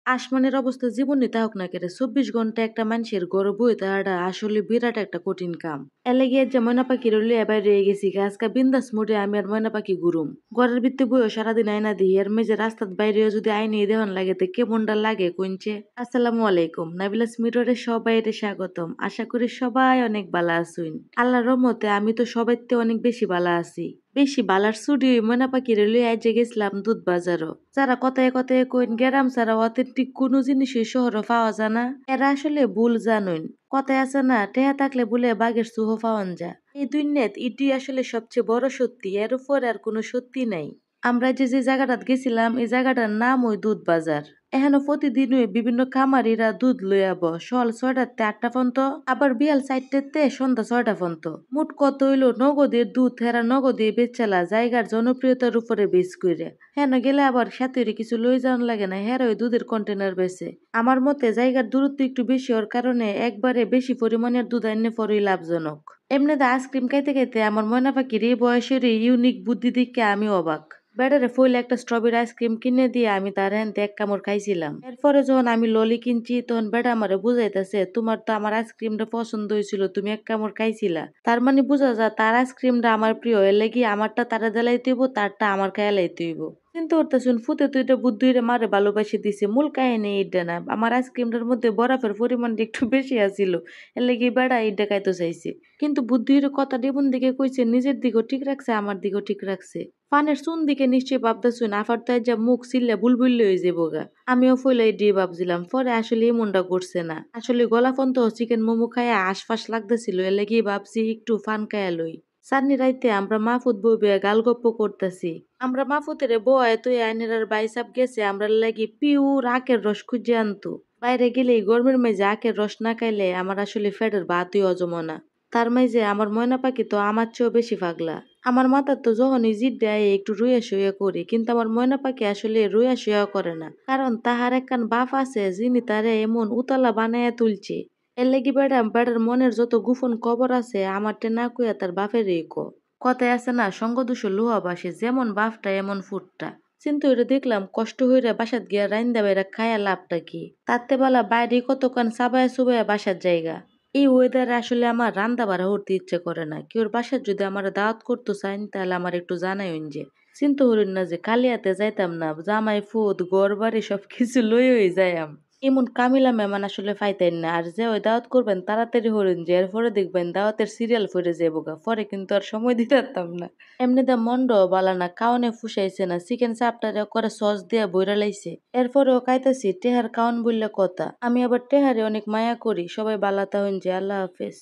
আসমানের অবস্থা জীবনই তাহক না কেরে ২৪ ঘন্টা একটা মানুষের গড় বই তাহাটা আসলে বিরাট একটা কঠিন কাম। এলাগিয়ে যে ময়না পাখি রইলে এবার রয়ে গেছি আজকা বিন্দাস মোড়ে আমি আর ময়না পাখি ঘুরুম। ঘরের ভিত্তি বইও সারাদিন আয়না দিই এর মেজে রাস্তার বাইরেও যদি আইনে দেহন লাগে তো কেমনটা লাগে কইনছে। আসসালামু আলাইকুম, নাবিলাস মিররে সবাইরে স্বাগতম। আশা করি সবাই অনেক ভালো আছুন। আল্লাহর রহমতে আমি তো সবাইতে অনেক বেশি ভালো আছি। বেশি বালার ছুটি ময়না পাখির লইয়া আইজে গেছিলাম দুধ বাজারও। যারা কথায় কথায় কইন গেরাম ছাড়া অথেন্টিক কোনো জিনিসই শহরে পাওয়া যায় না, এরা আসলে ভুল জানুন। কথায় আছে না, টেহা থাকলে বলে বাঘের চুহ পাওয়ান যা। এই দুনিয়াত ইটি আসলে সবচেয়ে বড় সত্যি, এর উপর আর কোনো সত্যি নাই। আমরা যে জায়গাটাত গেছিলাম এই জায়গাটার নাম ওই দুধ বাজার। এখানে প্রতিদিনই বিভিন্ন খামারিরা দুধ লই আব সকাল ৬টাতে ৮টা পর্যন্ত, আবার বিয়াল ৪টাতে সন্ধ্যা ৬টা পর্যন্ত। মোট কত হইল নগদের দুধ হেরা নগদে বেচালা জায়গার জনপ্রিয়তার উপরে বেচ করে। হেন গেলে আবার সাথে কিছু লই যাওয়ান লাগে না, হেরা ওই দুধের কন্টেনার বেচে। আমার মতে জায়গার দূরত্ব একটু বেশি হওয়ার কারণে একবারে বেশি পরিমাণের দুধ আইনে পরই লাভজনক। এমনিতে আইসক্রিম খাইতে খাইতে আমার ময়না পাখির এই বয়সের ইউনিক বুদ্ধি দেখে আমি অবাক। ব্যাটারে ফইলে একটা স্ট্রবেরি আইসক্রিম কিনে দিয়ে আমি তার হ্যান্তে এক কামড় খাইছিলাম। এরপরে যখন আমি ললি কিনছি তখন বেটা আমারে বুঝাইতেছে, তোমার তো আমার আইসক্রিমটা পছন্দ হয়েছিল, তুমি এক কামড় খাইছিলা। তার মানে বোঝা যায় তার আইসক্রিমটা আমার প্রিয়, এর লাগি আমারটা তারা জ্বালাইতে হইব, তারটা আমার খাইলাইতে হইব। চিন্তা করতেছুন ফুতে তুইটা বুদ্ধিরে মারে ভালোবাসি দিছে, মূল কাহিনী এইটা না। আমার আইসক্রিমটার মধ্যে বরফের পরিমাণটা একটু বেশি আছিল, এর লাগি বেড়া এইটা খাইতে চাইছে। কিন্তু বুদ্ধির কথা ডেবুন দিকে কইছে, নিজের দিকেও ঠিক রাখছে আমার দিকেও ঠিক রাখছে। পানের চুন দিকে নিশ্চয়ই ভাবতেছুন আফার তো যা মুখ চিল্লা বুলবুল হয়ে যাবো গা। আমিও ফইলাই দিয়ে ভাবছিলাম, পরে আসলে এমনটা করছে না। আসলে গলাফন তো চিকেন মোমো খাইয়া আশফাশ লাগতেছিল, এর লাগি ভাবছি একটু ফান খাইয়া লই। সান্নি রাইতে আমরা মাহফুত বউবে গালগপ্প করতেছি। আমরা মাহফুতের বয় তুই আইনের বাইসাপ গেছে আমরা লাগি পিউর আখের রস খুঁজে আনতো। বাইরে গেলেই গরমের মেঝে আখের রস না খাইলে আমার আসলে ফ্যাটের ভাতই হজম না। তার মাঝে আমার ময়না পাখি তো আমার চেয়েও বেশি পাগলা। আমার মাথার তো যখনই জিদ দেয় একটু রুইয়া শুয়ে করি, কিন্তু আমার ময়না পাখি আসলে রুইয়া শুয়া করে না, কারণ তাহার একখান বাপ আছে যিনি তারে এমন উতলা বানাইয়া তুলছে। এর লাগি বেড়ার মনের যত গোপন কবর আছে আমারটা না কইয়া তার বাপেরই কথায় আছে না, সঙ্গদোষ লোহা বাসে, যেমন বাপটা এমন ফুটটা। কিন্তু এটা দেখলাম কষ্ট হইরা বাসাত গিয়া রাইন্দা বাইরা খায়া লাভটা কি, তাতে বেলা বাইরে কতক্ষণ চাবায়া চুবায়া বাসার জায়গা। এই ওয়েদারে আসলে আমার রান্দা বাড়া করতে ইচ্ছে করে না। কেউর বাসার যদি আমার দাওয়াত করতে চাইন তাহলে আমার একটু জানাইন যে। চিন্তা করেন না যে খালি হাতে যাইতাম না, জামাই ফুদ ঘর বাড়ি সবকিছু লই যাইম। এমন কামিলা মেহমান আসলে পাইতেন না, আর যে ওই দাওয়াত করবেন তাড়াতাড়ি হরেন যে, এরপরে দেখবেন দাওয়াতের সিরিয়াল ফিরে যাবো গা, পরে কিন্তু আর সময় দিতে পারতাম না। এমনিতে মন্ড বালা না, কাউনে ফুসাইছে না, চিকেন চাপটারে করে সস দিয়া বইরা লাইছে। এরপরেও খাইতেছি টেহার কাউন বললে কথা। আমি আবার টেহারে অনেক মায়া করি। সবাই বালা তাহন যে, আল্লাহ হাফেজ।